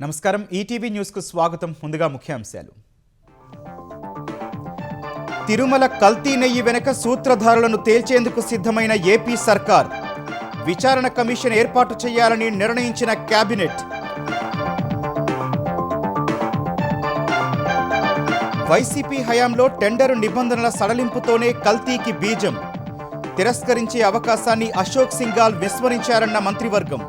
నమస్కారం ETV news కు స్వాగతం. ముందుగా ముఖ్యాంశాలు. తిరుమల కల్తీ నెయ్యి వెనుక సూత్రధారులను తేల్చేందుకు సిద్ధమైన ఏపీ సర్కార్. విచారణ కమిషన్ ఏర్పాటు చేయాలని నిర్ణయించిన కేబినెట్. వైసీపీ హయాంలో టెండరు నిబంధనల సడలింపుతోనే కల్తీకి బీజం. తిరస్కరించే అవకాశాన్ని అశోక్ సింఘాల్ విస్మరించారన్న మంత్రివర్గం.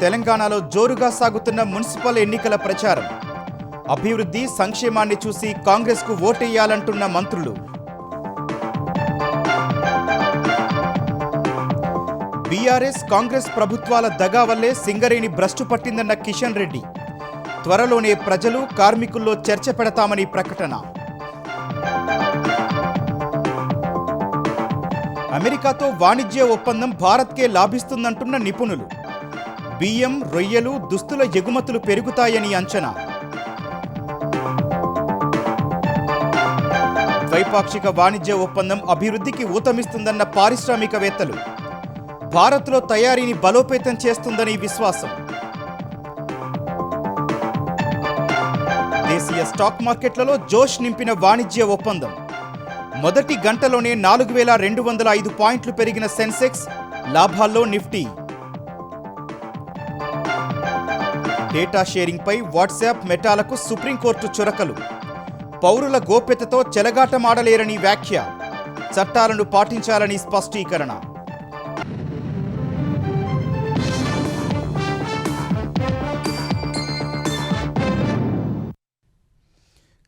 తెలంగాణలో జోరుగా సాగుతున్న మున్సిపల్ ఎన్నికల ప్రచారం. అభివృద్ధి సంక్షేమాన్ని చూసి కాంగ్రెస్కు ఓటేయాలంటున్న మంత్రులు. బీఆర్ఎస్ కాంగ్రెస్ ప్రభుత్వాల దగా వల్లే సింగరేణి భ్రష్టు పట్టిందన్న కిషన్ రెడ్డి. త్వరలోనే ప్రజలు కార్మికుల్లో చర్చ పెడతామని ప్రకటన. అమెరికాతో వాణిజ్య ఒప్పందం భారత్కే లాభిస్తుందంటున్న నిపుణులు. బియ్యం, రొయ్యలు, దుస్తుల ఎగుమతులు పెరుగుతాయని అంచనా. ద్వైపాక్షిక వాణిజ్య ఒప్పందం అభివృద్ధికి ఊతమిస్తుందన్న పారిశ్రామికవేత్తలు. భారత్లో తయారీని బలోపేతం చేస్తుందని విశ్వాసం. దేశీయ స్టాక్ మార్కెట్లలో జోష్ నింపిన వాణిజ్య ఒప్పందం. మొదటి గంటలోనే 4205 పాయింట్లు పెరిగిన సెన్సెక్స్, లాభాల్లో నిఫ్టీ. డేటా షేరింగ్ పై వాట్సాప్, మెటాలకు సుప్రీంకోర్టు చురకలు. పౌరుల గోప్యతతో చెలగాటమాడలేరని వ్యాఖ్య. చట్టాలను పాటించాలని స్పష్టీకరణ.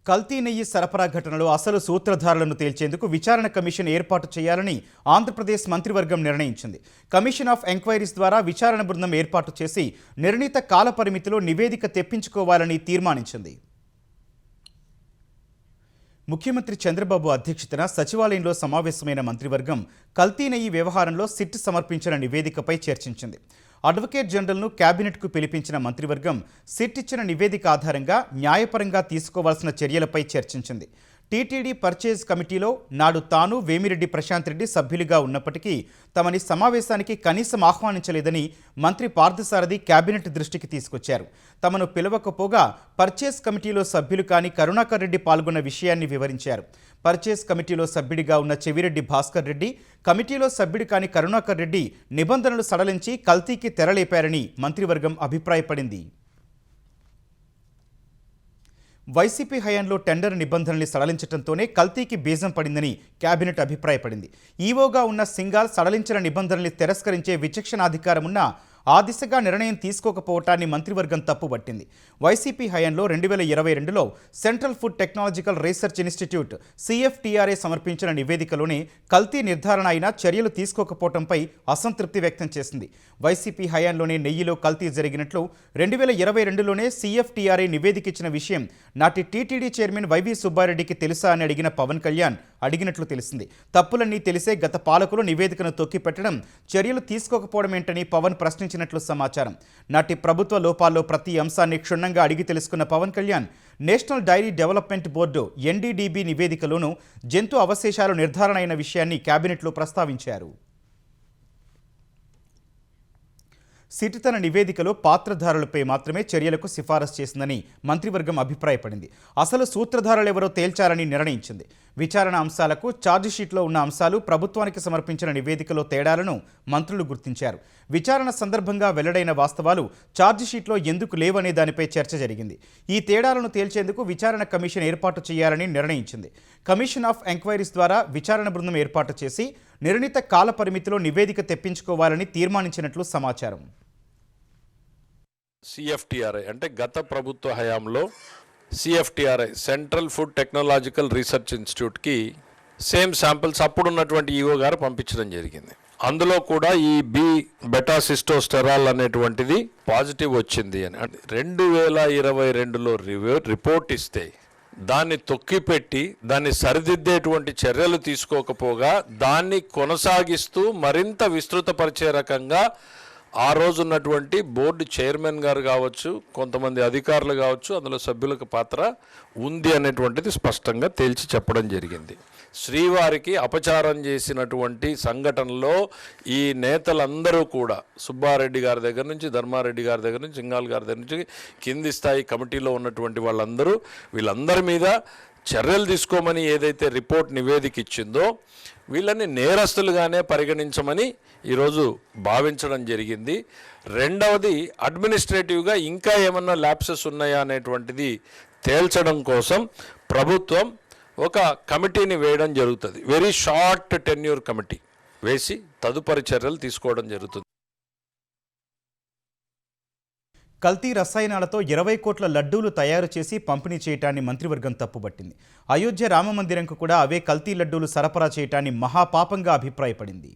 కల్తీ నెయ్యి సరఫరా ఘటనలో అసలు సూత్రధారులను తేల్చేందుకు విచారణ కమిషన్ ఏర్పాటు చేయాలని ఆంధ్రప్రదేశ్ మంత్రివర్గం నిర్ణయించింది. కమిషన్ ఆఫ్ ఎంక్వైరీస్ ద్వారా విచారణ బృందం ఏర్పాటు చేసి నిర్ణీత కాల పరిమితిలో నివేదిక తెప్పించుకోవాలని తీర్మానించింది. ముఖ్యమంత్రి చంద్రబాబు అధ్యక్షతన సచివాలయంలో సమావేశమైన మంత్రివర్గం కల్తీ నెయ్యి వ్యవహారంలో సిట్ సమర్పించిన నివేదికపై చర్చించింది. అడ్వకేట్ జనరల్ను కేబినెట్కు పిలిపించిన మంత్రివర్గం సిట్ ఇచ్చిన నివేదిక ఆధారంగా న్యాయపరంగా తీసుకోవాల్సిన చర్యలపై చర్చించింది. టీటీడీ పర్చేజ్ కమిటీలో నాడు తాను, వేమిరెడ్డి ప్రశాంత్ రెడ్డి సభ్యులుగా ఉన్నప్పటికీ తమని సమావేశానికి కనీసం ఆహ్వానించలేదని మంత్రి పార్థసారథి కేబినెట్ దృష్టికి తీసుకొచ్చారు. తమను పిలవకపోగా పర్చేజ్ కమిటీలో సభ్యులు కాని కరుణాకర్ రెడ్డి పాల్గొన్న విషయాన్ని వివరించారు. పర్చేజ్ కమిటీలో సభ్యుడిగా ఉన్న చెవిరెడ్డి భాస్కర్ రెడ్డి, కమిటీలో సభ్యుడు కాని కరుణాకర్ రెడ్డి నిబంధనలు సడలించి కల్తీకి తెరలేపారని మంత్రివర్గం అభిప్రాయపడింది. వైసీపీ హయాంలో టెండర్ నిబంధనల్ని సడలించడంతోనే కల్తీకి బీజం పడిందని కేబినెట్ అభిప్రాయపడింది. ఈవోగా ఉన్న సింఘాల్ సడలించిన నిబంధనల్ని తిరస్కరించే విచక్షణాధికారం ఉన్నా ఆ దిశగా నిర్ణయం తీసుకోకపోవటాన్ని మంత్రివర్గం తప్పుబట్టింది. వైసీపీ హయాంలో 2022లో central food technological research institute CFTRA సమర్పించిన నివేదికలోనే కల్తీ నిర్ధారణ అయినా చర్యలు తీసుకోకపోవడంపై అసంతృప్తి వ్యక్తం చేసింది. వైసీపీ హయాంలోనే నెయ్యిలో కల్తీ జరిగినట్లు 2022లోనే CFTRA నివేదిక ఇచ్చిన విషయం నాటి టీటీడీ చైర్మన్ వైవి సుబ్బారెడ్డికి తెలుసా అని అడిగిన పవన్ కళ్యాణ్ అడిగినట్లు తెలిసింది. తప్పులన్నీ తెలిసే గత పాలకులు నివేదికను తొక్కిపెట్టడం, చర్యలు తీసుకోకపోవడం ఏంటని పవన్ ప్రశ్నించినట్లు సమాచారం. నాటి ప్రభుత్వ లోపాల్లో ప్రతి అంశాన్ని క్షుణ్ణంగా అడిగి తెలుసుకున్న Pawan Kalyan national dairy development board NDDB నివేదికలోనూ జంతు అవశేషాలు నిర్ధారణ అయిన విషయాన్ని కేబినెట్లో ప్రస్తావించారు. సిట్ తన నివేదికలో పాత్రధారులపై మాత్రమే చర్యలకు సిఫారసు చేసిందని మంత్రివర్గం అభిప్రాయపడింది. అసలు సూత్రధారులెవరో తేల్చాలని నిర్ణయించింది. విచారణ అంశాలకు ఛార్జిషీట్లో ఉన్న అంశాలు, ప్రభుత్వానికి సమర్పించిన నివేదికలో తేడాలను మంత్రులు గుర్తించారు. విచారణ సందర్భంగా వెల్లడైన వాస్తవాలు ఛార్జిషీట్లో ఎందుకు లేవనే దానిపై చర్చ జరిగింది. ఈ తేడాలను తేల్చేందుకు విచారణ కమిషన్ ఏర్పాటు చేయాలని నిర్ణయించింది. కమిషన్ ఆఫ్ ఎంక్వైరీస్ ద్వారా విచారణ బృందం ఏర్పాటు చేసి నిర్ణీత కాల పరిమితిలో నివేదిక తెప్పించుకోవాలని తీర్మానించినట్లు సమాచారం. CFTRA అంటే గత ప్రభుత్వ హయాంలో CFTRA central food technological research ఇన్స్టిట్యూట్కి సేమ్ శాంపిల్స్ అప్పుడున్నటువంటి ఈఓ గారు పంపించడం జరిగింది. అందులో కూడా ఈ బెటాసిస్టోస్టెరాల్ అనేటువంటిది పాజిటివ్ వచ్చింది అని 2022లో రిపోర్ట్ ఇస్తే దాన్ని తొక్కిపెట్టి దాన్ని సరిదిద్దేటువంటి చర్యలు తీసుకోకపోగా దాన్ని కొనసాగిస్తూ మరింత విస్తృతపరిచే రకంగా ఆ రోజు ఉన్నటువంటి బోర్డు చైర్మన్ గారు కావచ్చు, కొంతమంది అధికారులు కావచ్చు, అందులో సభ్యులకు పాత్ర ఉంది అనేటువంటిది స్పష్టంగా తేల్చి చెప్పడం జరిగింది. శ్రీవారికి అపచారం చేసినటువంటి సంఘటనలో ఈ నేతలందరూ కూడా సుబ్బారెడ్డి గారి దగ్గర నుంచి, ధర్మారెడ్డి గారి దగ్గర నుంచి, సింగాల్ గారి దగ్గర నుంచి కింది స్థాయి కమిటీలో ఉన్నటువంటి వీళ్ళందరి మీద చర్యలు తీసుకోమని ఏదైతే రిపోర్ట్ నివేదిక ఇచ్చిందో వీళ్ళని నేరస్తులుగానే పరిగణించమని ఈరోజు భావించడం జరిగింది. రెండవది, అడ్మినిస్ట్రేటివ్గా ఇంకా ఏమన్నా ల్యాప్సెస్ ఉన్నాయా అనేటువంటిది తేల్చడం కోసం ప్రభుత్వం ఒక కమిటీని వేయడం జరుగుతుంది. వెరీ షార్ట్ టెన్యూర్ కమిటీ వేసి తదుపరి చర్యలు తీసుకోవడం జరుగుతుంది. కల్తీ రసాయనాలతో 20 కోట్ల లడ్డూలు తయారు చేసి పంపిణీ చేయటాన్ని మంత్రివర్గం తప్పుబట్టింది. అయోధ్య రామమందిరంకు కూడా అవే కల్తీ లడ్డూలు సరఫరా చేయటాన్ని మహాపాపంగా అభిప్రాయపడింది.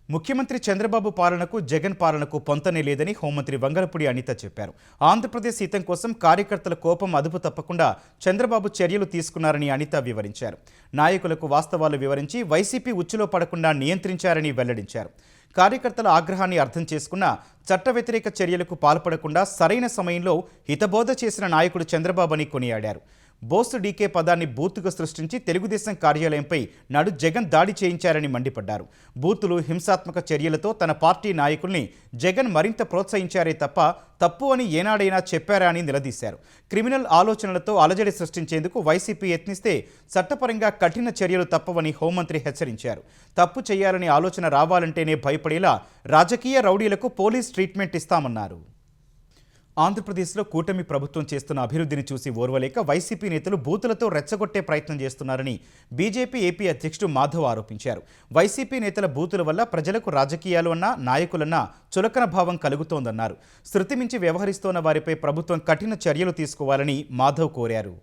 ముఖ్యమంత్రి చంద్రబాబు పాలనకు, జగన్ పాలనకు పొంతనే లేదని హోంమంత్రి వంగలపూడి అనిత చెప్పారు. ఆంధ్రప్రదేశ్ హితం కోసం కార్యకర్తల కోపం అదుపు తప్పకుండా చంద్రబాబు చర్యలు తీసుకున్నారని అనిత వివరించారు. నాయకులకు వాస్తవాలు వివరించి వైసీపీ ఉచ్చులో పడకుండా నియంత్రించారని వెల్లడించారు. కార్యకర్తల ఆగ్రహాన్ని అర్థం చేసుకున్న చట్ట వ్యతిరేక చర్యలకు పాల్పడకుండా సరైన సమయంలో హితబోధ చేసిన నాయకుడు చంద్రబాబు అని కొనియాడారు. బోసు డీకే పదాన్ని బూతుగా సృష్టించి తెలుగుదేశం కార్యాలయంపై నాడు జగన్ దాడి చేయించారని మండిపడ్డారు. బూతులు, హింసాత్మక చర్యలతో తన పార్టీ నాయకుల్ని జగన్ మరింత ప్రోత్సహించారే తప్ప తప్పు అని ఏనాడైనా చెప్పారా అని నిలదీశారు. క్రిమినల్ ఆలోచనలతో అలజడి సృష్టించేందుకు వైసీపీ యత్నిస్తే చట్టపరంగా కఠిన చర్యలు తప్పవని హోంమంత్రి హెచ్చరించారు. తప్పు చేయాలని ఆలోచన రావాలంటేనే భయపడేలా రాజకీయ రౌడీలకు పోలీస్ ట్రీట్మెంట్ ఇస్తామన్నారు. ఆంధ్రప్రదేశ్లో కూటమి ప్రభుత్వం చేస్తున్న అభివృద్ధిని చూసి ఓర్వలేక వైసీపీ నేతలు బూతులతో రెచ్చగొట్టే ప్రయత్నం చేస్తున్నారని బీజేపీ ఏపీ అధ్యక్షుడు మాధవ్ ఆరోపించారు. వైసీపీ నేతల బూతుల వల్ల ప్రజలకు రాజకీయాలు అన్నా, నాయకులన్నా చులకన భావం కలుగుతోందన్నారు. శృతిమించి వ్యవహరిస్తోన్న వారిపై ప్రభుత్వం కఠిన చర్యలు తీసుకోవాలని మాధవ్ కోరారు.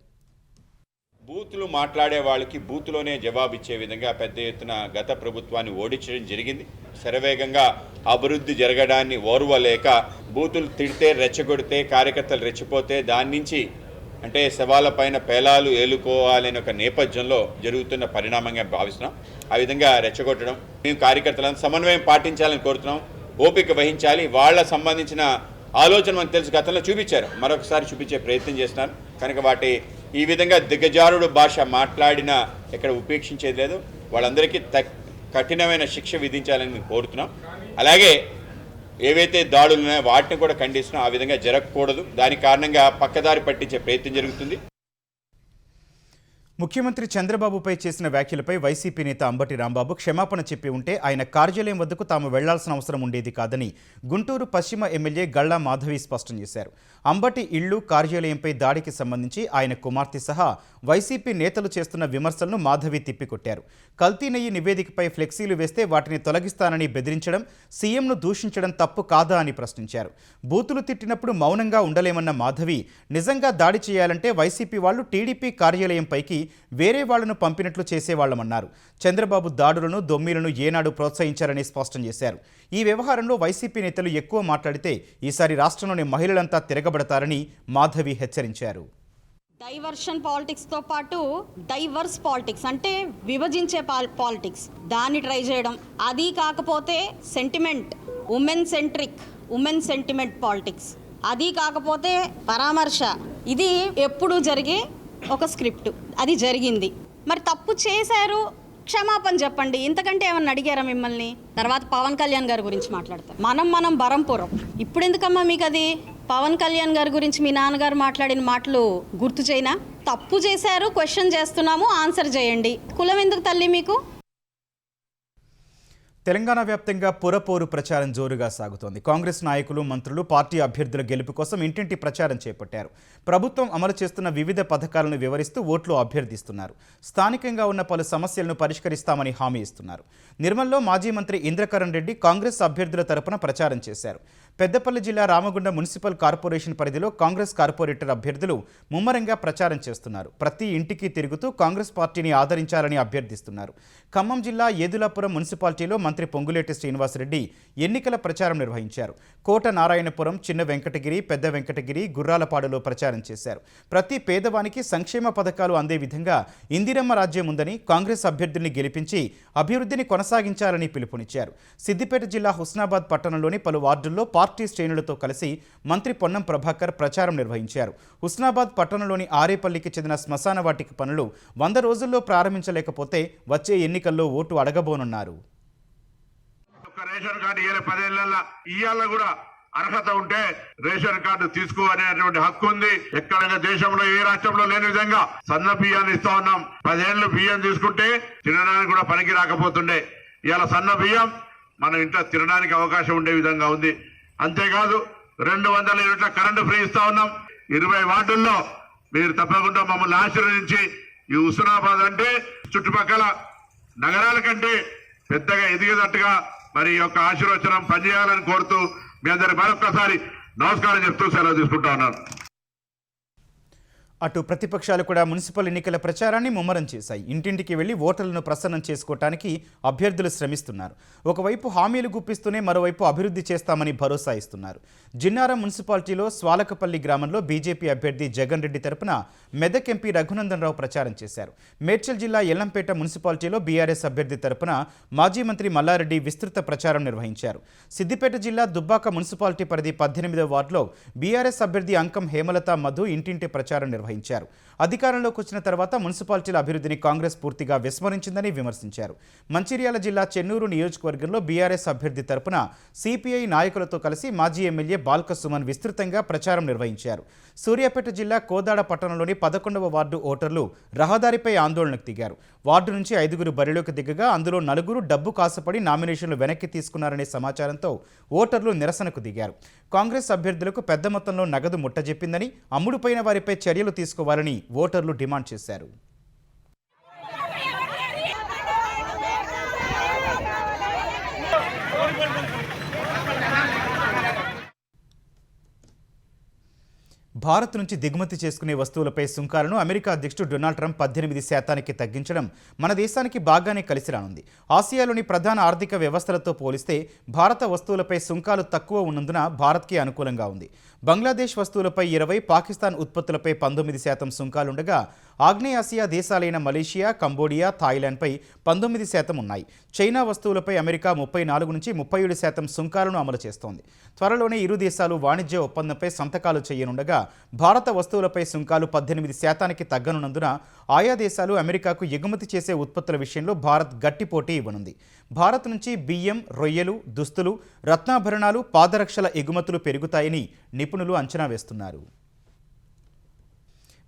బూతులు మాట్లాడే వాళ్ళకి బూతులోనే జవాబిచ్చే విధంగా పెద్ద ఎత్తున గత ప్రభుత్వాన్ని ఓడించడం జరిగింది. శరవేగంగా అభివృద్ధి జరగడాన్ని ఓర్వలేక బూతులు తిడితే, రెచ్చగొడితే, కార్యకర్తలు రెచ్చిపోతే దాని నుంచి అంటే శవాల పైన పేలాలు ఏలుకోవాలనే ఒక నేపథ్యంలో జరుగుతున్న పరిణామంగా భావిస్తున్నాం. ఆ విధంగా రెచ్చగొట్టడం, మేము కార్యకర్తలను సమన్వయం పాటించాలని కోరుతున్నాం. ఓపిక వహించాలి. వాళ్ళ సంబంధించిన ఆలోచన మనకు తెలుసు, గతంలో చూపించారు, మరొకసారి చూపించే ప్రయత్నం చేస్తున్నారు. కనుక వాటి ఈ విధంగా దిగజారుడు భాష మాట్లాడినా ఎక్కడ ఉపేక్షించేది లేదు. వాళ్ళందరికీ కఠినమైన శిక్ష విధించాలని కోరుతున్నాం. అలాగే ఏవైతే దాడులు ఉన్నాయో వాటిని కూడా ఖండిస్తున్నాం. ఆ విధంగా జరగకూడదు. దాని కారణంగా పక్కదారి పట్టించే ప్రయత్నం జరుగుతుంది. ముఖ్యమంత్రి చంద్రబాబుపై చేసిన వ్యాఖ్యలపై వైసీపీ నేత అంబటి రాంబాబు క్షమాపణ చెప్పి ఉంటే ఆయన కార్యాలయం వద్దకు తాము వెళ్లాల్సిన అవసరం ఉండేది కాదని గుంటూరు పశ్చిమ ఎమ్మెల్యే గళ్లా మాధవి స్పష్టం చేశారు. అంబటి ఇళ్లు, కార్యాలయంపై దాడికి సంబంధించి ఆయన కుమార్తె సహా వైసీపీ నేతలు చేస్తున్న విమర్శలను మాధవి తిప్పికొట్టారు. కల్తీ నెయ్యి నివేదికపై ఫ్లెక్సీలు వేస్తే వాటిని తొలగిస్తానని బెదిరించడం, సీఎంను దూషించడం తప్పు కాదా అని ప్రశ్నించారు. బూతులు తిట్టినప్పుడు మౌనంగా ఉండలేమన్న మాధవి, నిజంగా దాడి చేయాలంటే వైసీపీ వాళ్లు టీడీపీ కార్యాలయంపైకి వేరే వాళ్లను పంపినట్లు చేసేవాళ్లమన్నారు. చంద్రబాబు దాడులను, దొమ్మిలను ఏనాడు ప్రోత్సహించారని స్పష్టం చేశారు. ఈ వ్యవహారంలో వైసీపీ నేతలు ఎక్కువ మాట్లాడితే ఈసారి రాష్ట్రంలోని మహిళలంతా తిరగబడతారని మాధవి హెచ్చరించారు. డైవర్షన్ పాలిటిక్స్తో పాటు డైవర్స్ పాలిటిక్స్ అంటే విభజించే పాలిటిక్స్, దాన్ని ట్రై చేయడం, అది కాకపోతే సెంటిమెంట్, ఉమెన్ సెంటిమెంట్ పాలిటిక్స్, అది కాకపోతే పరామర్శ, ఇది ఎప్పుడు జరిగే ఒక స్క్రిప్ట్, అది జరిగింది. మరి తప్పు చేశారు, క్షమాపణ చెప్పండి, ఇంతకంటే ఏమన్నా అడిగారా మిమ్మల్ని? తర్వాత పవన్ కళ్యాణ్ గారి గురించి మాట్లాడతారు. మనం బరంపురం. ఇప్పుడు ఎందుకమ్మా మీకు అది? పవన్ కళ్యాణ్ గారి గురించి మీ నాన్నగారు మాట్లాడిన మాటలు గుర్తు చేయనా? తప్పు చేశారు, క్వశ్చన్ చేస్తున్నాము, ఆన్సర్ చేయండి. కులం ఎందుకు తల్లి మీకు? తెలంగాణ వ్యాప్తంగా పురపోరు ప్రచారం జోరుగా సాగుతోంది. కాంగ్రెస్ నాయకులు, మంత్రులు పార్టీ అభ్యర్థుల గెలుపు కోసం ఇంటింటి ప్రచారం చేపట్టారు. ప్రభుత్వం అమలు చేస్తున్న వివిధ పథకాలను వివరిస్తూ ఓట్లు అభ్యర్థిస్తున్నారు. స్థానికంగా ఉన్న పలు సమస్యలను పరిష్కరిస్తామని హామీ ఇస్తున్నారు. నిర్మల్లో మాజీ మంత్రి ఇంద్రకరణ్ రెడ్డి కాంగ్రెస్ అభ్యర్థుల తరపున ప్రచారం చేశారు. పెద్దపల్లి జిల్లా రామగుండం మున్సిపల్ కార్పొరేషన్ పరిధిలో కాంగ్రెస్ కార్పొరేటర్ అభ్యర్థులు ముమ్మరంగా ప్రచారం చేస్తున్నారు. ప్రతి ఇంటికి తిరుగుతూ కాంగ్రెస్ పార్టీని ఆదరించాలని అభ్యర్థిస్తున్నారు. ఖమ్మం జిల్లా ఏదులాపురం మున్సిపాలిటీలో మంత్రి పొంగులేటి శ్రీనివాసరెడ్డి ఎన్నికల ప్రచారం నిర్వహించారు. కోట నారాయణపురం, చిన్న వెంకటగిరి, పెద్ద వెంకటగిరి, గుర్రాలపాడులో ప్రచారం చేశారు. ప్రతి పేదవానికి సంక్షేమ పథకాలు అందే విధంగా ఇందిరమ్మ రాజ్యం ఉందని, కాంగ్రెస్ అభ్యర్థుల్ని గెలిపించి అభివృద్ధిని కొనసాగించాలని పిలుపునిచ్చారు. సిద్దిపేట జిల్లా హుస్నాబాద్ పట్టణంలోని పలు వార్డుల్లో పార్టీ శ్రేణులతో కలిసి మంత్రి పొన్నం ప్రభాకర్ ప్రచారం నిర్వహించారు. హుస్నాబాద్ పట్టణంలోని ఆరేపల్లికి చెందిన శ్మశాన వాటిక పనులు 100 రోజుల్లో ప్రారంభించలేకపోతే వచ్చే ఎన్నికల్లో ఓటు అడగబోనున్నారు. రేషన్ కార్డు ఇయ్యాలి 10 ఏళ్ళ ఇయ్యాల కూడా అర్హత ఉంటే రేషన్ కార్డు తీసుకో అనేటువంటి హక్కు ఉంది. ఎక్కడైనా దేశంలో ఏ రాష్ట్రంలో లేని విధంగా సన్న బియ్యాన్ని ఇస్తా ఉన్నాం. 10 ఏళ్ళు బియ్యం తీసుకుంటే తినడానికి కూడా పనికి రాకపోతుండే. ఇవాళ సన్న బియ్యం మనం ఇంట్లో తినడానికి అవకాశం ఉండే విధంగా ఉంది. అంతేకాదు 200 యూనిట్ల కరెంటు ఫ్రీ ఇస్తా ఉన్నాం. 20 వార్డుల్లో మీరు తప్పకుండా మమ్మల్ని ఆశీర్వదించి ఈ హుస్నాబాద్ అంటే చుట్టుపక్కల నగరాల కంటే పెద్దగా ఎదిగేటట్టుగా మరి ఈ యొక్క ఆశీర్వచనం పనిచేయాలని కోరుతూ మీ అందరి మరొక్కసారి నమస్కారం చెప్తూ సెలవు తీసుకుంటా ఉన్నాను. అటు ప్రతిపక్షాలు కూడా మున్సిపల్ ఎన్నికల ప్రచారాన్ని ముమ్మరం చేశాయి. ఇంటింటికి వెళ్లి ఓటర్లను ప్రసన్నం చేసుకోవటానికి అభ్యర్థులు శ్రమిస్తున్నారు. ఒకవైపు హామీలు గుప్పిస్తూనే మరోవైపు అభివృద్ధి చేస్తామని భరోసా ఇస్తున్నారు. జిన్నారం మున్సిపాలిటీలో స్వాలకపల్లి గ్రామంలో బీజేపీ అభ్యర్థి జగన్ రెడ్డి తరపున మెదక్ ఎంపీ రఘునందన్ రావు ప్రచారం చేశారు. మేడ్చల్ జిల్లా ఎల్లంపేట మున్సిపాలిటీలో బీఆర్ఎస్ అభ్యర్థి తరపున మాజీ మంత్రి మల్లారెడ్డి విస్తృత ప్రచారం నిర్వహించారు. సిద్దిపేట జిల్లా దుబ్బాక మున్సిపాలిటీ పరిధి 18వ వార్డులో బీఆర్ఎస్ అభ్యర్థి అంకం హేమలత మధు ఇంటింటి ప్రచారం నిర్వహించారు. అధికారంలోకి వచ్చిన తర్వాత మున్సిపాలిటీల అభివృద్ధిని కాంగ్రెస్ పూర్తిగా విస్మరించిందని విమర్శించారు. మంచిర్యాల జిల్లా చెన్నూరు నియోజకవర్గంలో బీఆర్ఎస్ అభ్యర్థి తరపున సిపిఐ నాయకులతో కలిసి మాజీ ఎమ్మెల్యే బాల్క సుమన్ విస్తృతంగా ప్రచారం నిర్వహించారు. సూర్యాపేట జిల్లా కోదాడ పట్టణంలోని 11వ వార్డు ఓటర్లు రహదారిపై ఆందోళనకు దిగారు. వార్డు నుంచి 5గురు బరిలోకి దిగగా అందులో 4గురు డబ్బు కాసపడి నామినేషన్లు వెనక్కి తీసుకున్నారనే సమాచారంతో ఓటర్లు నిరసనకు దిగారు. కాంగ్రెస్ అభ్యర్థులకు పెద్ద మొత్తంలో నగదు ముట్టజెప్పిందని, అమ్ముడుపోయిన వారిపై చర్యలు తీసుకోవాలని ఓటర్లు డిమాండ్ చేశారు. భారత్ నుంచి దిగుమతి చేసుకునే వస్తువులపై సుంకాలను అమెరికా అధ్యక్షుడు డొనాల్డ్ ట్రంప్ 18% తగ్గించడం మన దేశానికి బాగానే కలిసి రానుంది. ఆసియాలోని ప్రధాన ఆర్థిక వ్యవస్థలతో పోలిస్తే భారత వస్తువులపై సుంకాలు తక్కువ ఉన్నందున భారత్కి అనుకూలంగా ఉంది. బంగ్లాదేశ్ వస్తువులపై 20%, పాకిస్తాన్ ఉత్పత్తులపై 19% సుంకాలుండగా ఆగ్నేయాసియా దేశాలైన మలేషియా, కంబోడియా, థాయిలాండ్పై 19% ఉన్నాయి. చైనా వస్తువులపై అమెరికా 34 నుంచి 37% సుంకాలను అమలు చేస్తోంది. త్వరలోనే ఇరు దేశాలు వాణిజ్య ఒప్పందంపై సంతకాలు చేయనుండగా భారత వస్తువులపై సుంకాలు 18% తగ్గనున్నందున ఆయా దేశాలు అమెరికాకు ఎగుమతి చేసే ఉత్పత్తుల విషయంలో భారత్ గట్టి పోటీ ఇవ్వనుంది. భారత్ నుంచి బియ్యం, రొయ్యలు, దుస్తులు, రత్నాభరణాలు, పాదరక్షల ఎగుమతులు పెరుగుతాయని నిపుణులు అంచనా వేస్తున్నారు.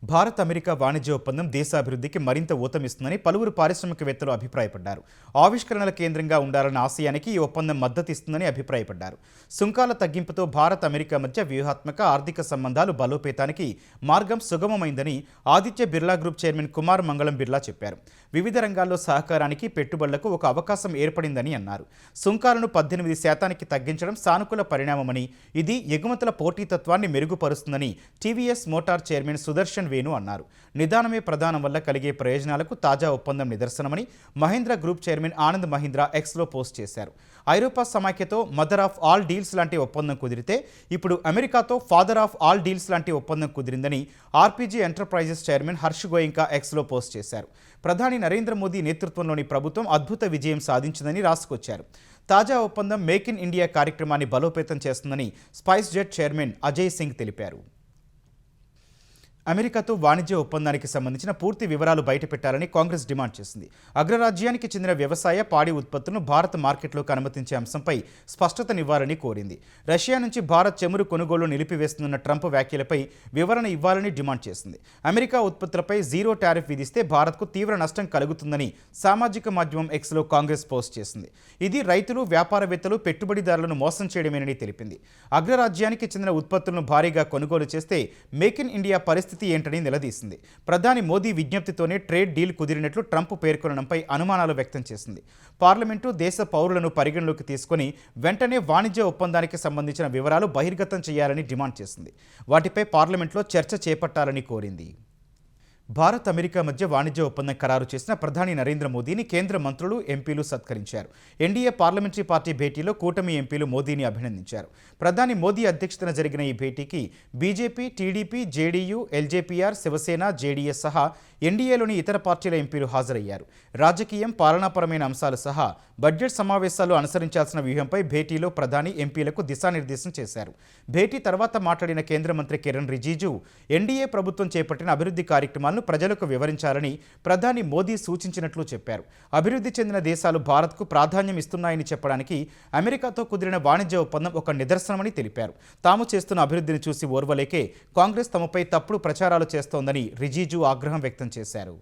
భారత్ అమెరికా వాణిజ్య ఒప్పందం దేశాభివృద్ధికి మరింత ఊతమిస్తుందని పలువురు పారిశ్రామికవేత్తలు అభిప్రాయపడ్డారు. ఆవిష్కరణల కేంద్రంగా ఉండాలన్న ఆశయానికి ఈ ఒప్పందం మద్దతు ఇస్తుందని అభిప్రాయపడ్డారు. సుంకాల తగ్గింపుతో భారత్ అమెరికా మధ్య వ్యూహాత్మక ఆర్థిక సంబంధాలు బలోపేతానికి మార్గం సుగమమైందని ఆదిత్య బిర్లా గ్రూప్ చైర్మన్ కుమార్ మంగళం బిర్లా చెప్పారు. వివిధ రంగాల్లో సహకారానికి, పెట్టుబడులకు ఒక అవకాశం ఏర్పడిందని అన్నారు. సుంకాలను 18% తగ్గించడం సానుకూల పరిణామమని, ఇది ఎగుమతుల పోటీతత్వాన్ని మెరుగుపరుస్తుందని టీవీఎస్ మోటార్ చైర్మన్ సుదర్శన్ వేణు అన్నారు. నిదానమే ప్రధానం వల్ల కలిగే ప్రయోజనాలకు తాజా ఒప్పందం నిదర్శనమని మహీంద్ర గ్రూప్ చైర్మన్ ఆనంద్ మహీంద్ర ఎక్స్లో పోస్ట్ చేశారు. ఐరోపా సమాఖ్యతో మదర్ ఆఫ్ ఆల్ డీల్స్ లాంటి ఒప్పందం కుదిరితే ఇప్పుడు అమెరికాతో ఫాదర్ ఆఫ్ ఆల్ డీల్స్ లాంటి ఒప్పందం కుదిరిందని ఆర్పీజీ ఎంటర్ప్రైజెస్ చైర్మన్ హర్ష్ గోయింకా ఎక్స్లో పోస్ట్ చేశారు. ప్రధాని నరేంద్ర మోదీ నేతృత్వంలోని ప్రభుత్వం అద్భుత విజయం సాధించిందని రాసుకొచ్చారు. తాజా ఒప్పందం మేక్ ఇన్ ఇండియా కార్యక్రమాన్ని బలోపేతం చేస్తుందని spice jet chairman Ajay Singh తెలిపారు. అమెరికాతో వాణిజ్య ఒప్పందానికి సంబంధించిన పూర్తి వివరాలు బయటపెట్టాలని కాంగ్రెస్ డిమాండ్ చేసింది. అగ్రరాజ్యానికి చెందిన వ్యవసాయ, పాడి ఉత్పత్తులను భారత మార్కెట్లోకి అనుమతించే అంశంపై స్పష్టతనివ్వాలని కోరింది. రష్యా నుంచి భారత్ చమురు కొనుగోలు నిలిపివేస్తున్న ట్రంప్ వ్యాఖ్యలపై వివరణ ఇవ్వాలని డిమాండ్ చేసింది. అమెరికా ఉత్పత్తులపై 0 టారిఫ్ విధిస్తే భారత్కు తీవ్ర నష్టం కలుగుతుందని సామాజిక మాధ్యమం ఎక్స్లో కాంగ్రెస్ పోస్ట్ చేసింది. ఇది రైతులు, వ్యాపారవేత్తలు, పెట్టుబడిదారులను మోసం చేయడమేనని తెలిపింది. అగ్రరాజ్యానికి చెందిన ఉత్పత్తులను భారీగా కొనుగోలు చేస్తే మేక్ ఇన్ ఇండియా పరిస్థితి ఏంటని నిలదీసింది. ప్రధాని మోదీ విజ్ఞప్తితోనే ట్రేడ్ డీల్ కుదిరినట్లు ట్రంప్ పేర్కొనడంపై అనుమానాలు వ్యక్తం చేసింది. పార్లమెంటు దేశ పౌరులను పరిగణలోకి తీసుకుని వెంటనే వాణిజ్య ఒప్పందానికి సంబంధించిన వివరాలు బహిర్గతం చేయాలని డిమాండ్ చేసింది. వాటిపై పార్లమెంట్లో చర్చ చేపట్టాలని కోరింది. భారత్ అమెరికా మధ్య వాణిజ్య ఒప్పందం ఖరారు చేసిన ప్రధాని నరేంద్ర మోదీని కేంద్ర మంత్రులు ఎంపీలు సత్కరించారు. ఎన్డీఏ పార్లమెంటరీ పార్టీ భేటీలో కూటమి ఎంపీలు మోదీని అభినందించారు. ప్రధాని మోదీ అధ్యక్షతన జరిగిన ఈ భేటీకి బీజేపీ, టీడీపీ, జేడీయూ, ఎల్జేపీఆర్, శివసేన, జేడీఎస్ సహా ఎన్డీఏలోని ఇతర పార్టీల ఎంపీలు హాజరయ్యారు. రాజకీయం, పాలనాపరమైన అంశాలు సహా బడ్జెట్ సమావేశాలు అనుసరించాల్సిన వ్యూహంపై భేటీలో ప్రధాని ఎంపీలకు దిశానిర్దేశం చేశారు. భేటీ తర్వాత మాట్లాడిన కేంద్ర మంత్రి కిరణ్ రిజిజు ఎన్డీఏ ప్రభుత్వం చేపట్టిన అభివృద్ధి కార్యక్రమాలను ప్రజలకు వివరించాలని ప్రధాని మోదీ సూచించినట్లు చెప్పారు. అభివృద్ధి చెందిన దేశాలు భారత్కు ప్రాధాన్యం ఇస్తున్నాయని చెప్పడానికి అమెరికాతో కుదిరిన వాణిజ్య ఒప్పందం ఒక నిదర్శనమని తెలిపారు. తాము చేస్తున్న అభివృద్ధిని చూసి ఓర్వలేకే కాంగ్రెస్ తమపై తప్పుడు ప్రచారాలు చేస్తోందని రిజిజు ఆగ్రహం వ్యక్తం చేశారు.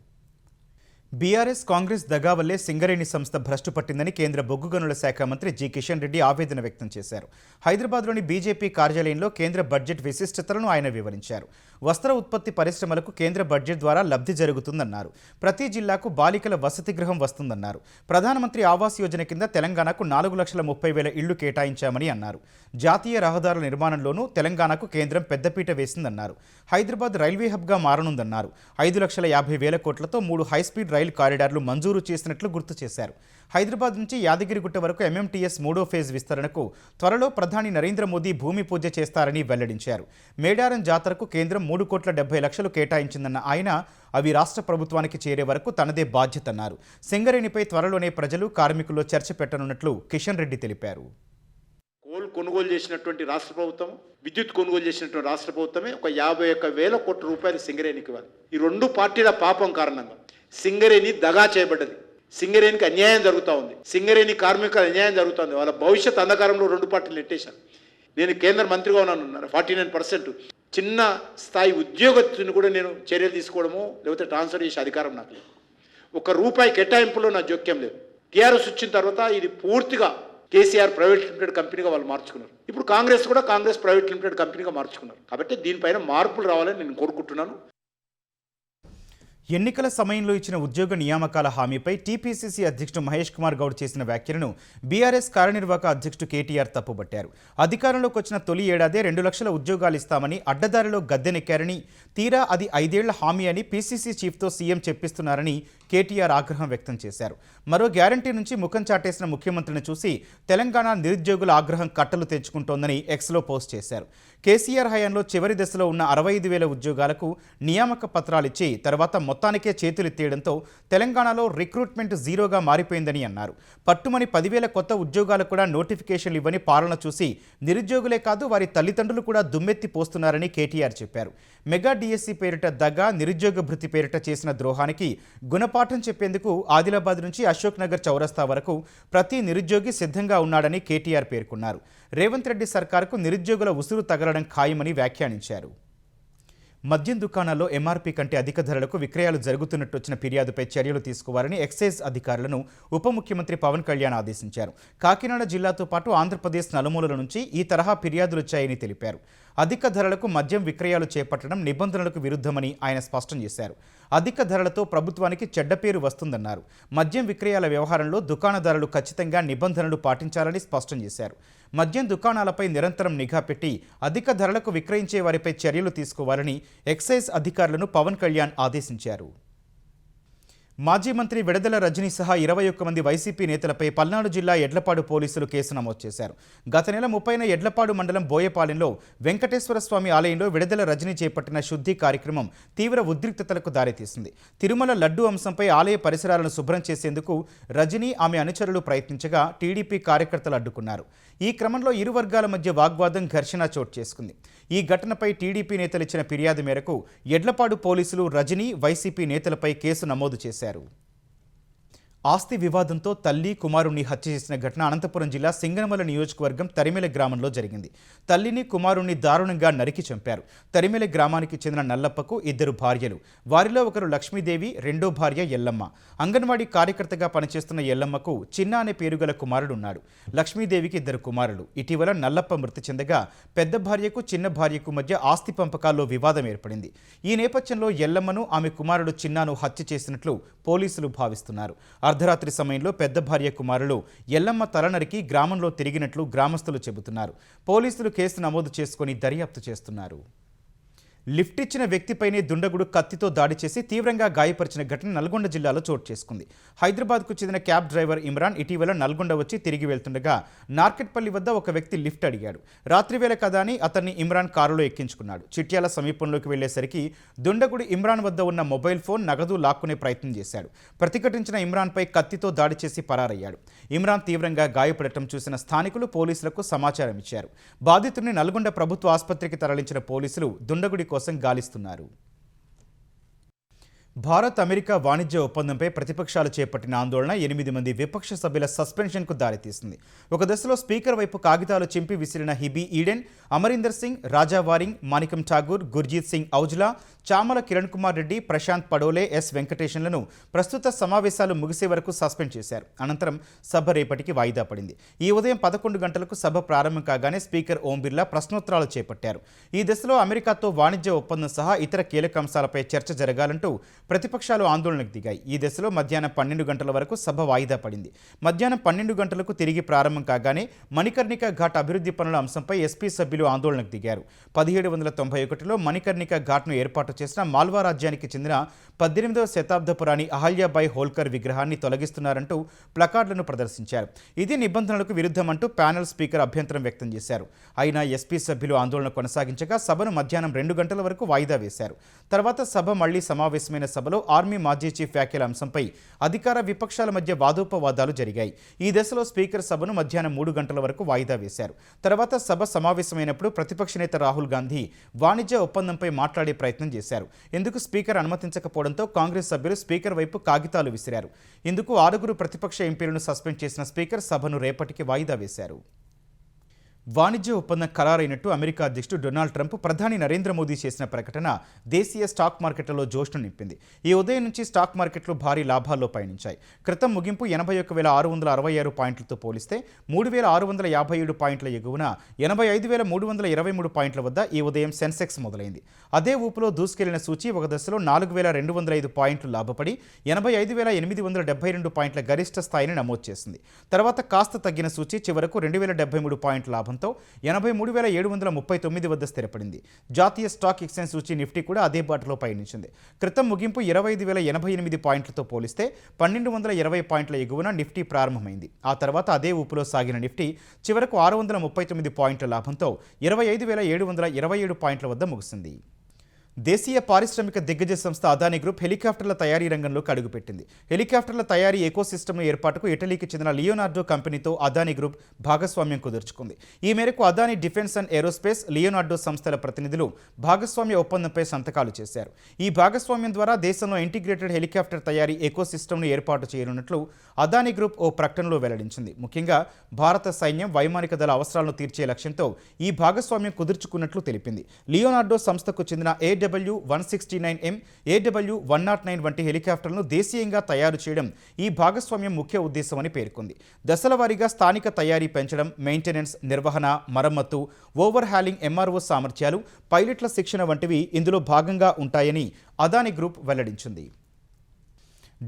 బీఆర్ఎస్ కాంగ్రెస్ దగా వల్లే సింగరేణి సంస్థ భ్రష్టు పట్టిందని కేంద్ర బొగ్గు గనుల శాఖ మంత్రి జి కిషన్ రెడ్డి ఆవేదన వ్యక్తం చేశారు. హైదరాబాద్లోని బీజేపీ కార్యాలయంలో కేంద్ర బడ్జెట్ విశిష్టతలను ఆయన వివరించారు. వస్త్ర ఉత్పత్తి పరిశ్రమలకు కేంద్ర బడ్జెట్ ద్వారా లబ్ధి జరుగుతుందన్నారు. ప్రతి జిల్లాకు బాలికల వసతి గృహం వస్తుందన్నారు. ప్రధానమంత్రి ఆవాస్ యోజన కింద తెలంగాణకు 4,30,000 ఇళ్లు కేటాయించామని అన్నారు. జాతీయ రహదారుల నిర్మాణంలోనూ తెలంగాణకు కేంద్రం పెద్దపీట వేసిందన్నారు. హైదరాబాద్ రైల్వే హబ్గా మారనుందన్నారు. 5,50,000 కోట్లతో 3 హైస్పీడ్ రైలు కారిడార్లు మంజూరు చేసినట్లు గుర్తు చేశారు. హైదరాబాద్ నుంచి యాదగిరిగుట్ట వరకు ఎంఎంటీఎస్ 3వ ఫేజ్ విస్తరణకు త్వరలో ప్రధాని నరేంద్ర మోదీ భూమి పూజ చేస్తారని వెల్లడించారు. మేడారం జాతరకు కేంద్రం 3,70,00,000 కేటాయించిందన్న ఆయన అవి రాష్ట్ర ప్రభుత్వానికి చేరే వరకు తనదే బాధ్యతన్నారు. సింగరేణిపై త్వరలోనే ప్రజలు, కార్మికుల్లో చర్చ పెట్టనున్నట్లు కిషన్ రెడ్డి తెలిపారు. కోల్ కొనుగోలు చేసినటువంటి రాష్ట్ర ప్రభుత్వం, విద్యుత్ కొనుగోలు చేసినటువంటి రాష్ట్ర ప్రభుత్వమే ఒక 51,000 కోట్ల రూపాయలు సింగరేణికి ఇవ్వాలి. ఈ రెండు పార్టీల పాపం కారణంగా సింగరేణి దగా చేయబడ్డది. సింగరేణికి అన్యాయం జరుగుతూ ఉంది. సింగరేణి కార్మికులకు అన్యాయం జరుగుతుంది. వాళ్ళ భవిష్యత్ అంధకారంలో రెండు పార్టీలు నెట్టేశాను. నేను కేంద్ర మంత్రిగా ఉన్నాను. 49% చిన్న స్థాయి ఉద్యోగస్తుని కూడా నేను చర్యలు తీసుకోవడము లేకపోతే ట్రాన్స్ఫర్ చేసే అధికారం నాకు లేదు. ₹1 కేటాయింపులో నా జోక్యం లేదు. టీఆర్ఎస్ వచ్చిన తర్వాత ఇది పూర్తిగా కేసీఆర్ ప్రైవేట్ లిమిటెడ్ కంపెనీగా వాళ్ళు మార్చుకున్నారు. ఇప్పుడు కాంగ్రెస్ కూడా కాంగ్రెస్ ప్రైవేట్ లిమిటెడ్ కంపెనీగా మార్చుకున్నారు. కాబట్టి దీనిపైన మార్పులు రావాలని నేను కోరుకుంటున్నాను. ఎన్నికల సమయంలో ఇచ్చిన ఉద్యోగ నియామకాల హామీపై టీపీసీసీ అధ్యక్షుడు మహేష్ కుమార్ గౌడ్ చేసిన వ్యాఖ్యలను బీఆర్ఎస్ కార్యనిర్వాహక అధ్యక్షుడు కేటీఆర్ తప్పుబట్టారు. అధికారంలోకి వచ్చిన తొలి ఏడాదే 2 లక్షల ఉద్యోగాలు ఇస్తామని అడ్డదారిలో గద్దెనెక్కారని, తీరా అది 5 ఏళ్ల హామీ అని పీసీసీ చీఫ్తో సీఎం చెప్పిస్తున్నారని కేటీఆర్ ఆగ్రహం వ్యక్తం చేశారు. మరో గ్యారంటీ నుంచి ముఖం చాటేసిన ముఖ్యమంత్రిని చూసి తెలంగాణ నిరుద్యోగుల ఆగ్రహం కట్టలు తెచ్చుకుంటోందని ఎక్స్లో పోస్ట్ చేశారు. కేసీఆర్ హయాంలో చివరి దశలో ఉన్న 65,000 ఉద్యోగాలకు నియామక పత్రాలిచ్చి తర్వాత మొత్తానికే చేతులెత్తేయడంతో తెలంగాణలో రిక్రూట్మెంట్ జీరోగా మారిపోయిందని అన్నారు. పట్టుమని 10,000 కొత్త ఉద్యోగాలు కూడా నోటిఫికేషన్లు ఇవ్వని పాలన చూసి నిరుద్యోగులే కాదు వారి తల్లిదండ్రులు కూడా దుమ్మెత్తి పోస్తున్నారని కేటీఆర్ చెప్పారు. మెగా డిఎస్సీ పేరిట దగా, నిరుద్యోగ భృతి పేరిట చేసిన ద్రోహానికి గుణపాఠం చెప్పేందుకు ఆదిలాబాద్ నుంచి అశోక్ నగర్ చౌరస్తా వరకు ప్రతి నిరుద్యోగి సిద్ధంగా ఉన్నాడని కేటీఆర్ పేర్కొన్నారు. రేవంత్ రెడ్డి సర్కారుకు నిరుద్యోగుల ఉసురు తగలడం ఖాయమని వ్యాఖ్యానించారు. మద్యం దుకాణాల్లో ఎంఆర్పీ కంటే అధిక ధరలకు విక్రయాలు జరుగుతున్నట్టు వచ్చిన ఫిర్యాదుపై చర్యలు తీసుకోవాలని ఎక్సైజ్ అధికారులను ఉప ముఖ్యమంత్రి పవన్ కళ్యాణ్ ఆదేశించారు. కాకినాడ జిల్లాతో పాటు ఆంధ్రప్రదేశ్ నలుమూలల నుంచి ఈ తరహా ఫిర్యాదులొచ్చాయని తెలిపారు. అధిక ధరలకు మద్యం విక్రయాలు చేపట్టడం నిబంధనలకు విరుద్ధమని ఆయన స్పష్టం చేశారు. అధిక ధరలతో ప్రభుత్వానికి చెడ్డ పేరు వస్తుందన్నారు. మద్యం విక్రయాల వ్యవహారంలో దుకాణదారులు ఖచ్చితంగా నిబంధనలు పాటించాలని స్పష్టం చేశారు. మద్యం దుకాణాలపై నిరంతరం నిఘా పెట్టి అధిక ధరలకు విక్రయించే వారిపై చర్యలు తీసుకోవాలని ఎక్సైజ్ అధికారులను పవన్ కళ్యాణ్ ఆదేశించారు. మాజీ మంత్రి విడదల రజనీ సహా 21 మంది వైసీపీ నేతలపై పల్నాడు జిల్లా ఎడ్లపాడు పోలీసులు కేసు నమోదు చేశారు. గత నెల 30న ఎడ్లపాడు మండలం బోయపాలెంలో వెంకటేశ్వర స్వామి ఆలయంలో విడదల రజనీ చేపట్టిన శుద్ధి కార్యక్రమం తీవ్ర ఉద్రిక్తతలకు దారితీసింది. తిరుమల లడ్డూ అంశంపై ఆలయ పరిసరాలను శుభ్రం చేసేందుకు రజనీ, ఆమె అనుచరులు ప్రయత్నించగా టీడీపీ కార్యకర్తలు అడ్డుకున్నారు. ఈ క్రమంలో ఇరు వర్గాల మధ్య వాగ్వాదం, ఘర్షణ చోటు చేసుకుంది. ఈ ఘటనపై టీడీపీ నేతలు ఇచ్చిన ఫిర్యాదు మేరకు ఎడ్లపాడు పోలీసులు రజనీ, వైసీపీ నేతలపై కేసు నమోదు చేశారు. ఆస్తి వివాదంతో తల్లి, కుమారుణ్ణి హత్య చేసిన ఘటన అనంతపురం జిల్లా సింగనమల నియోజకవర్గం తరిమెల గ్రామంలో జరిగింది. తల్లిని, కుమారుణ్ణి దారుణంగా నరికి చంపారు. తరిమెల గ్రామానికి చెందిన నల్లప్పకు 2 భార్యలు. వారిలో ఒకరు లక్ష్మీదేవి, రెండో భార్య ఎల్లమ్మ. అంగన్వాడీ కార్యకర్తగా పనిచేస్తున్న ఎల్లమ్మకు చిన్న అనే పేరు గల కుమారుడున్నాడు. లక్ష్మీదేవికి 2 కుమారులు. ఇటీవల నల్లప్ప మృతి చెందగా పెద్ద భార్యకు, చిన్న భార్యకు మధ్య ఆస్తి పంపకాల్లో వివాదం ఏర్పడింది. ఈ నేపథ్యంలో ఎల్లమ్మను, ఆమె కుమారుడు చిన్నాను హత్య చేసినట్లు పోలీసులు భావిస్తున్నారు. అర్ధరాత్రి సమయంలో పెద్ద భార్య కుమారులు ఎల్లమ్మ తల నరికి గ్రామంలో తిరిగినట్లు గ్రామస్తులు చెబుతున్నారు. పోలీసులు కేసు నమోదు చేసుకుని దర్యాప్తు చేస్తున్నారు. లిఫ్ట్ ఇచ్చిన వ్యక్తిపైనే దుండగుడు కత్తితో దాడి చేసి తీవ్రంగా గాయపరిచిన ఘటన నల్గొండ జిల్లాలో చోటు చేసుకుంది. హైదరాబాద్కు చెందిన క్యాబ్ డ్రైవర్ ఇమ్రాన్ ఇటీవల నల్గొండ వచ్చి తిరిగి వెళ్తుండగా నార్కెట్పల్లి వద్ద ఒక వ్యక్తి లిఫ్ట్ అడిగాడు. రాత్రివేళ కదా అని అతన్ని ఇమ్రాన్ కారులో ఎక్కించుకున్నాడు. చిట్యాల సమీపంలోకి వెళ్లేసరికి దుండగుడు ఇమ్రాన్ వద్ద ఉన్న మొబైల్ ఫోన్, నగదు లాక్కునే ప్రయత్నం చేశాడు. ప్రతిఘటించిన ఇమ్రాన్పై కత్తితో దాడి చేసి పరారయ్యాడు. ఇమ్రాన్ తీవ్రంగా గాయపడటం చూసిన స్థానికులు పోలీసులకు సమాచారం ఇచ్చారు. బాధితుడిని నల్గొండ ప్రభుత్వ ఆసుపత్రికి తరలించిన పోలీసులు దుండగుడి కోసం గాలిస్తున్నారు. భారత్ అమెరికా వాణిజ్య ఒప్పందంపై ప్రతిపక్షాలు చేపట్టిన ఆందోళన 8 మంది విపక్ష సభ్యుల సస్పెన్షన్కు దారితీసింది. ఒక దశలో స్పీకర్ వైపు కాగితాలు చింపి విసిరిన హిబీ ఈడెన్, అమరీందర్ సింగ్, రాజా వారింగ్, మాణికం ఠాగూర్, గుర్జీత్ సింగ్ ఔజ్లా, చామల కిరణ్ కుమార్ రెడ్డి, ప్రశాంత్ పడోలే, ఎస్ వెంకటేషన్లను ప్రస్తుత సమావేశాలు ముగిసే వరకు సస్పెండ్ చేశారు. అనంతరం సభ రేపటికి వాయిదా పడింది. ఈ ఉదయం 11 గంటలకు సభ ప్రారంభం కాగానే స్పీకర్ ఓం బిర్లా ప్రశ్నోత్తరాలు చేపట్టారు. ఈ దశలో అమెరికాతో వాణిజ్య ఒప్పందం సహా ఇతర కీలక అంశాలపై చర్చ జరగాలంటూ ప్రతిపక్షాలు ఆందోళనకు దిగాయి. ఈ దశలో మధ్యాహ్నం 12 గంటల వరకు సభ వాయిదా పడింది. మధ్యాహ్నం 12 గంటలకు తిరిగి ప్రారంభం కాగానే మణికర్ణిక ఘాట్ అభివృద్ధి పనుల అంశంపై ఎస్పీ సభ్యులు ఆందోళనకు దిగారు. 1791లో మణికర్ణిక ఘాట్ను ఏర్పాటు చేసిన మాల్వా రాజ్యానికి చెందిన 18వ శతాబ్దపు రాణి అహల్యాబాయి హోల్కర్ విగ్రహాన్ని తొలగిస్తున్నారంటూ ప్లకార్డులను ప్రదర్శించారు. ఇది నిబంధనలకు విరుద్ధమంటూ ప్యానెల్ స్పీకర్ అభ్యంతరం వ్యక్తం చేశారు. అయినా ఎస్పీ సభ్యులు ఆందోళన కొనసాగించగా సభను మధ్యాహ్నం 2 గంటల వరకు వాయిదా వేశారు. తర్వాత సభ మళ్లీ సమావేశమైన సభలో ఆర్మీ మాజీ చీఫ్ వ్యాఖ్యల అంశంపై అధికార విపక్షాల మధ్య వాదోపవాదాలు జరిగాయి. ఈ దశలో స్పీకర్ సభను మధ్యాహ్నం 3 గంటల వరకు వాయిదా వేశారు. తర్వాత సభ సమావేశమైనప్పుడు ప్రతిపక్ష నేత రాహుల్ గాంధీ వాణిజ్య ఒప్పందంపై మాట్లాడే ప్రయత్నం చేశారు. ఇందుకు స్పీకర్ అనుమతించకపోవడంతో కాంగ్రెస్ సభ్యులు స్పీకర్ వైపు కాగితాలు విసిరారు. ఇందుకు 6 ప్రతిపక్ష ఎంపీలను సస్పెండ్ చేసిన స్పీకర్ సభను రేపటికి వాయిదా వేశారు. వాణిజ్య ఒప్పందం ఖరారైనట్టు అమెరికా అధ్యక్షుడు డొనాల్డ్ ట్రంప్ ప్రధాని నరేంద్ర మోదీ చేసిన ప్రకటన దేశీయ స్టాక్ మార్కెట్లలో జోష్ను నింపింది. ఈ ఉదయం నుంచి స్టాక్ మార్కెట్లు భారీ లాభాల్లో పయనించాయి. క్రితం ముగింపు 81,666 పాయింట్లతో పోలిస్తే 3,657 పాయింట్ల ఎగువన 85,323 పాయింట్ల వద్ద ఈ ఉదయం సెన్సెక్స్ మొదలైంది. అదే ఊపులో దూసుకెళ్లిన సూచీ ఒక దశలో 4,205 పాయింట్లు లాభపడి 85,872 పాయింట్ల గరిష్ట స్థాయిని నమోదు చేసింది. తర్వాత కాస్త తగ్గిన సూచీ చివరకు 2,073 పాయింట్ల లాభం 83,739 వద్ద స్థిరపడింది. జాతీయ స్టాక్ ఎక్స్చేంజ్ సూచీ నిఫ్టీ కూడా అదే బాటలో పయనించింది. క్రితం ముగింపు 25,088 పాయింట్లతో పోలిస్తే 1,220 పాయింట్ల ఎగువన నిఫ్టీ ప్రారంభమైంది. ఆ తర్వాత అదే ఊపులో సాగిన నిఫ్టీ చివరకు 639 పాయింట్ల లాభంతో 25,727 పాయింట్ల వద్ద ముగిసింది. దేశీయ పారిశ్రామిక దిగ్గజ సంస్థ అదానీ గ్రూప్ హెలికాప్టర్ల తయారీ రంగంలోకి అడుగుపెట్టింది. హెలికాప్టర్ల తయారీ ఎకోసిస్టమ్ ఏర్పాటుకు ఇటలీకి చెందిన లియోనార్డో కంపెనీతో అదానీ గ్రూప్ భాగస్వామ్యం కుదుర్చుకుంది. ఈ మేరకు Adani defence and aerospace, Leonardo సంస్థల ప్రతినిధులు భాగస్వామ్య ఒప్పందంపై సంతకాలు చేశారు. ఈ భాగస్వామ్యం ద్వారా దేశంలో ఇంటిగ్రేటెడ్ హెలికాప్టర్ తయారీ ఎకోసిస్టమ్ను ఏర్పాటు చేయనున్నట్లు అదానీ గ్రూప్ ఓ ప్రకటనలో వెల్లడించింది. ముఖ్యంగా భారత సైన్యం, వైమానిక దళ అవసరాలను తీర్చే లక్ష్యంతో ఈ భాగస్వామ్యం కుదుర్చుకున్నట్లు తెలిపింది. లియోనార్డో సంస్థకు చెందిన AW169M, AW109 వంటి హెలికాప్టర్లను దేశీయంగా తయారు చేయడం ఈ భాగస్వామ్యం ముఖ్య ఉద్దేశమని పేర్కొంది. దశల వారీగా స్థానిక తయారీ పెంచడం, మెయింటెనెన్స్, నిర్వహణ, మరమ్మతు, ఓవర్ హ్యాలింగ్, MRO సామర్థ్యాలు, పైలట్ల శిక్షణ వంటివి ఇందులో భాగంగా ఉంటాయని అదానీ గ్రూప్ వెల్లడించింది.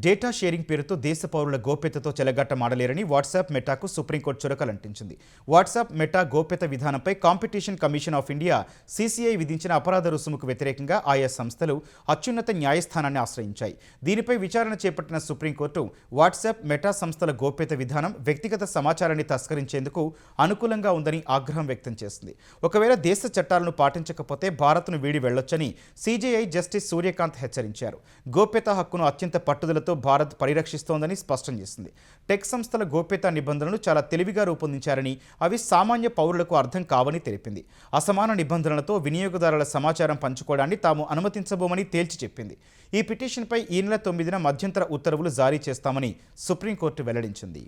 డేటా షేరింగ్ పేరుతో దేశ పౌరుల గోప్యతతో చెలగాటమాడలేరని వాట్సాప్, మెటాకు సుప్రీంకోర్టు చురకలంటించింది. వాట్సాప్, మెటా గోప్యత విధానంపై competition commission of India CCI విధించిన అపరాధ రుసుముకు వ్యతిరేకంగా ఆయా సంస్థలు అత్యున్నత న్యాయస్థానాన్ని ఆశ్రయించాయి. దీనిపై విచారణ చేపట్టిన సుప్రీంకోర్టు వాట్సాప్, మెటా సంస్థల గోప్యత విధానం వ్యక్తిగత సమాచారాన్ని తస్కరించేందుకు అనుకూలంగా ఉందని ఆగ్రహం వ్యక్తం చేసింది. ఒకవేళ దేశ చట్టాలను పాటించకపోతే భారత్ను వీడి వెళ్లొచ్చని CJI జస్టిస్ సూర్యకాంత్ హెచ్చరించారు. గోప్యత హక్కును అత్యంత పట్టుదల భారత్ పరిరక్షిస్తోందని స్పష్టం చేసింది. టెక్ సంస్థల గోప్యతా నిబంధనలు చాలా తెలివిగా రూపొందించారని, అవి సామాన్య పౌరులకు అర్థం కావని తెలిపింది. అసమాన నిబంధనలతో వినియోగదారుల సమాచారం పంచుకోవడాన్ని తాము అనుమతించబోమని తేల్చి చెప్పింది. ఈ పిటిషన్పై ఈ నెల 9న మధ్యంతర ఉత్తర్వులు జారీ చేస్తామని సుప్రీంకోర్టు వెల్లడించింది.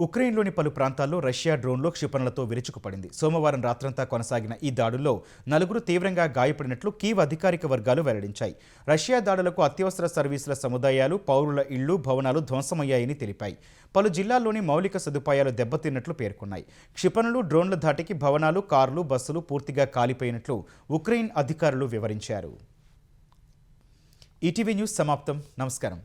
ఉక్రెయిన్లోని పలు ప్రాంతాల్లో రష్యా డ్రోన్లో క్షిపణులతో విరుచుకుపడింది. సోమవారం రాత్రంతా కొనసాగిన ఈ దాడుల్లో 4 తీవ్రంగా గాయపడినట్లు కీవ్ అధికారిక వర్గాలు వెల్లడించాయి. రష్యా దాడులకు అత్యవసర సర్వీసుల సముదాయాలు, పౌరుల ఇళ్లు, భవనాలు ధ్వంసమయ్యాయని తెలిపాయి. పలు జిల్లాల్లోని మౌలిక సదుపాయాలు దెబ్బతిన్నట్లు పేర్కొన్నాయి. క్షిపణులు, డ్రోన్ల ధాటికి భవనాలు, కార్లు, బస్సులు పూర్తిగా కాలిపోయినట్లు ఉక్రెయిన్ అధికారులు వివరించారు. ఈటీవీ న్యూస్ సమాప్తం. నమస్కారం.